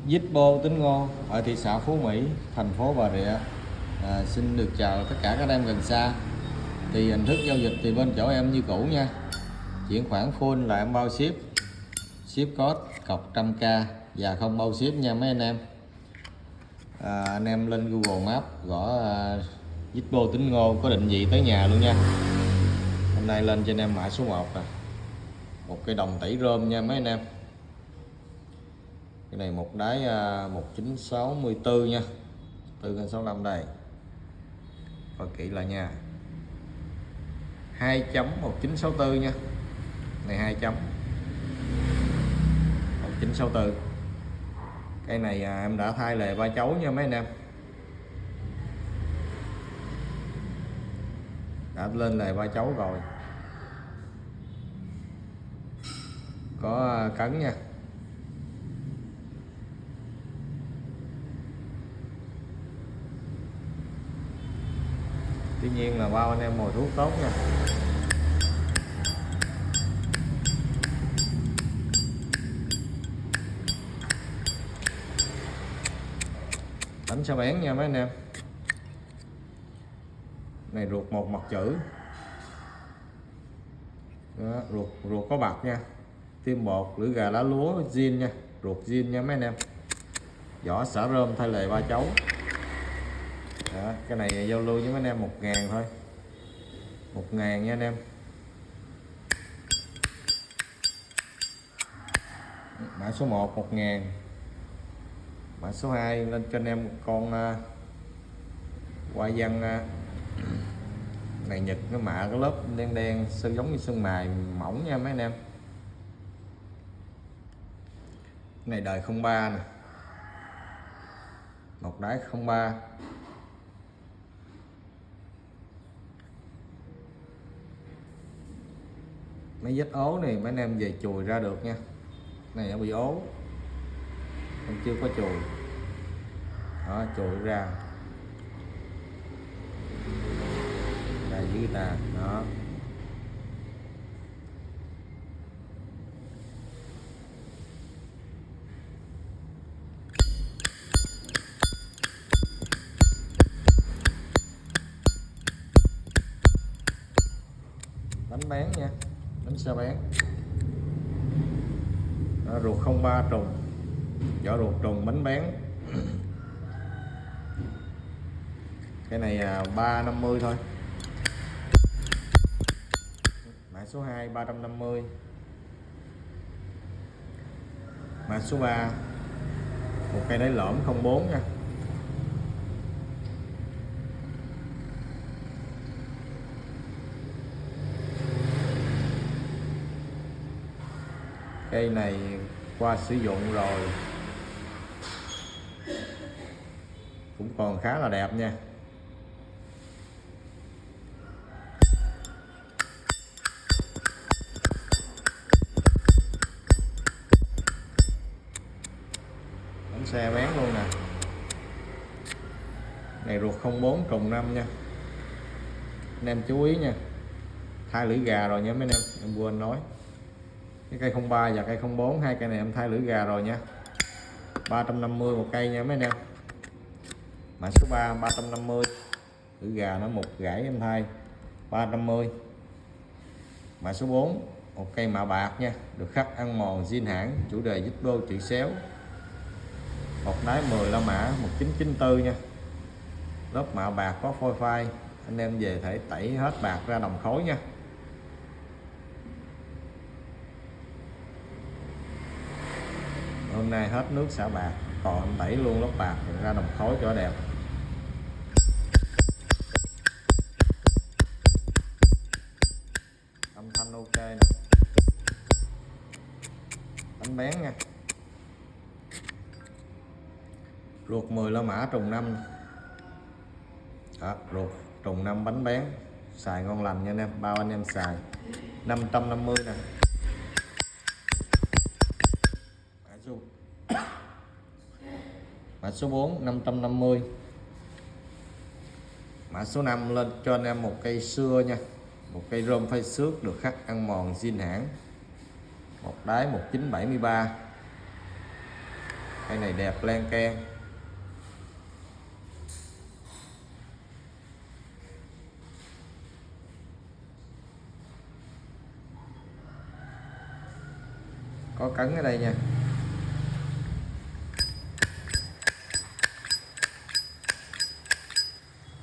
Zippo Tính Ngô ở thị xã Phú Mỹ, thành phố Bà Rịa. Xin được chào tất cả các em gần xa. Thì hình thức giao dịch thì bên chỗ em như cũ nha. Chuyển khoản full là em bao ship, ship code cọc 100k và không bao ship nha mấy anh em. Anh em lên Google Maps gõ Zippo Tính Ngô có định vị tới nhà luôn nha. Hôm nay lên cho anh em mã số 1 nè, một cây đồng tẩy rơm nha mấy anh em. Cái này một đáy 1964 nha, 4x65 đây, coi kỹ lại nha, 2.1964 nha, này 2.1964. Cây này em đã thay lề ba chấu nha mấy anh em, đã lên lề ba chấu rồi, có cấn nha. Tuy nhiên là bao anh em mồi thuốc tốt nha. Đánh sao bén nha mấy anh em. Này ruột một mặt chữ. Đó, ruột có bạc nha. Tim bột, lưỡi gà lá lúa zin nha, ruột zin nha mấy anh em. Vỏ xả rơm thay lề ba chấu. Đó, cái này giao lưu với mấy anh em 1.000 thôi, 1.000 nha anh em. Mã số 1 1.000. Mã số 2 lên cho anh em con hoa văn này nhật, cái mạ cái lớp đen đen sơn giống như sơn mài mỏng nha mấy anh em. Cái này đời 03 nè, một đáy 03. Mấy vết ố này mấy anh em về chùi ra được nha. Này nó bị ố, em chưa có chùi, đó chùi ra đây dưới ta đó. Đánh bén nha, đánh sao bén. Đó, ruột 03 trùng, vỏ ruột trùng, bánh bén. Cái này 350 thôi. Mã số 2 350. Mã số 3 một cây đáy lõm 04 nha. Cây này qua sử dụng rồi cũng còn khá là đẹp nha. Bánh xe bén luôn nè. Này ruột 04 trùng 5 nha. Anh em chú ý nha. Thay lưỡi gà rồi nha mấy anh em quên nói. Cái cây 03 và cây 04, hai cây này em thay lưỡi gà rồi nha. 350 một cây nha mấy anh em. Mã số 3 350. Lưỡi gà nó một gãy em thay 350. Mã số 4 một cây mạ bạc nha, được khắc ăn mòn zin hãng, chủ đề Zippo chữ xéo. Một đáy 10 la mã 1994 nha. Lớp mạ bạc có phôi phai, anh em về thể tẩy hết bạc ra đồng khối nha. Hôm nay hết nước xả bạc, còn em tẩy luôn lớp bạc ra đồng khối cho đẹp. Âm thanh ok nè, đánh bén nha. Ruột 10 la mã trùng 5. Đó, ruột trùng 5 bánh bén, xài ngon lành nha anh em, bao anh em xài. 550 nè. Mã số 4 550. Mã số 5 lên cho anh em một cây xưa nha, một cây rơm phai xước được khắc ăn mòn zin hãng, một đáy 1973. Cây này đẹp len keng. Có cấn ở đây nha.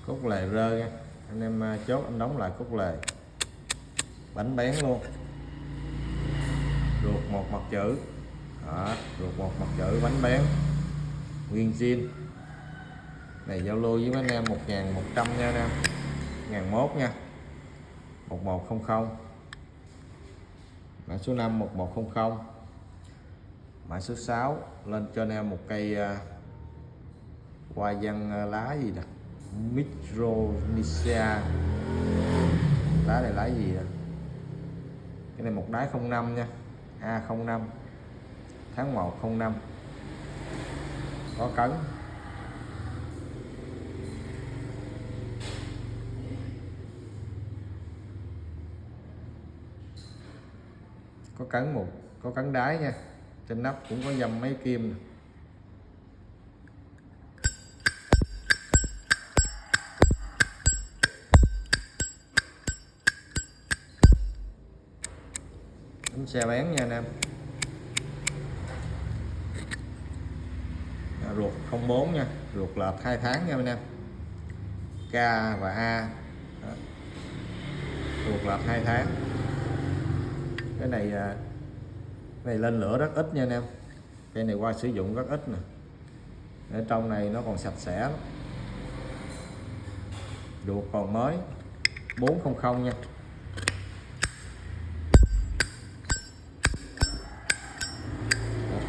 Cốt lề rơ nha. Anh em chốt anh đóng lại cốt lề. Bánh bén luôn. Ruột một mặt chữ. Đó, ruột một mặt chữ bánh bén. Nguyên zin. Này giao lưu với mấy anh em 1100 nha anh em. 1001 nha. 1100. Mã số 5 1100. Mã số 6 lên cho anh em một cây hoa văn lá gì nè, Micronesia. Lá này lá gì nè, cái này một đáy 05 nha, A05 tháng 1 05. Có cấn. Có cấn có cấn đáy nha. Trên nắp cũng có dăm mấy kim nè. Bánh xe bén nha anh em. Ruột 04 nha, ruột lợp 2 tháng nha anh em. K và A. Đó. Ruột lợp 2 tháng. Cái này lên lửa rất ít nha anh em. Cây này qua sử dụng rất ít nè. Ở trong này nó còn sạch sẽ lắm. Ruột còn mới. 400 nha.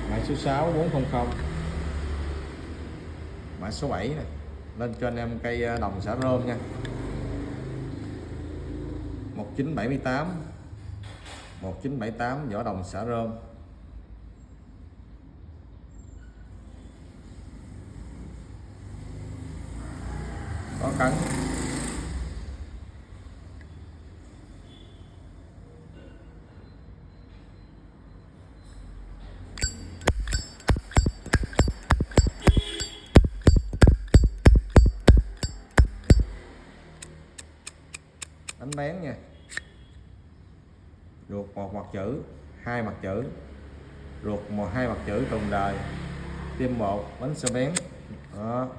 Mã số 6 400. Mã số 7 nè. Lên cho anh em cây đồng xả rơm nha. 1978. 1978 vỏ đồng xả rơm. Có cấn. Bánh bén nha. Ruột một mặt chữ, 2 mặt chữ. Ruột 2 mặt chữ trùng đời. Tim 1 bánh xe bén. Đó.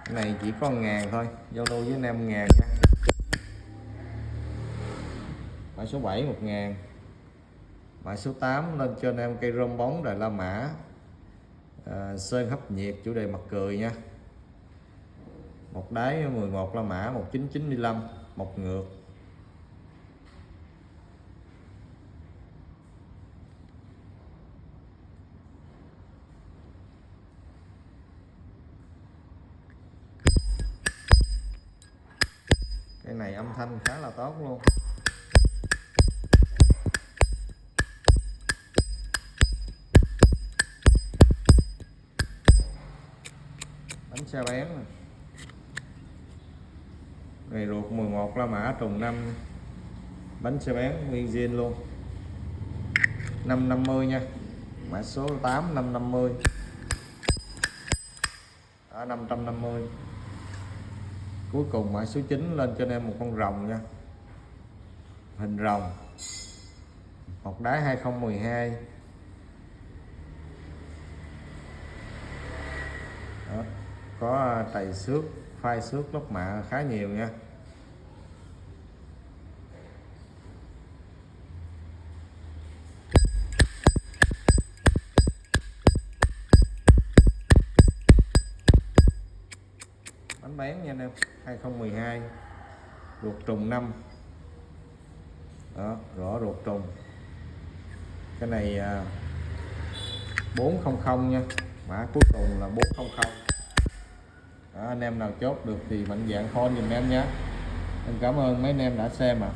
Cái này chỉ có 1000 thôi, giao lưu với anh em 1000 nha. Mã số 7 1000. Mã số 8 lên cho anh em cây rơm bóng Đài La Mã. Sơn hấp nhiệt chủ đề mặt cười nha. Một đáy 11 La Mã 1995, một ngược. Cái này âm thanh khá là tốt luôn. Bánh xe bén này. Này ruột 11 La Mã trùng 5. Bánh xe bén nguyên zin luôn. 550 nha. Mã số 8 550. Đó, 550. Cuối cùng mã số 9 lên cho anh em một con rồng nha. Hình rồng. Một đáy 2012. Đó. Có trầy xước, phai xước lốp mạ khá nhiều nha. Bánh bén nha anh em. 2012. Ruột trùng 5. Đó, rõ ruột trùng. Cái này 400 nha. Mã cuối cùng là 400. Đó, anh em nào chốt được thì mạnh dạn call giùm em nhé. Em cảm ơn mấy anh em đã xem ạ.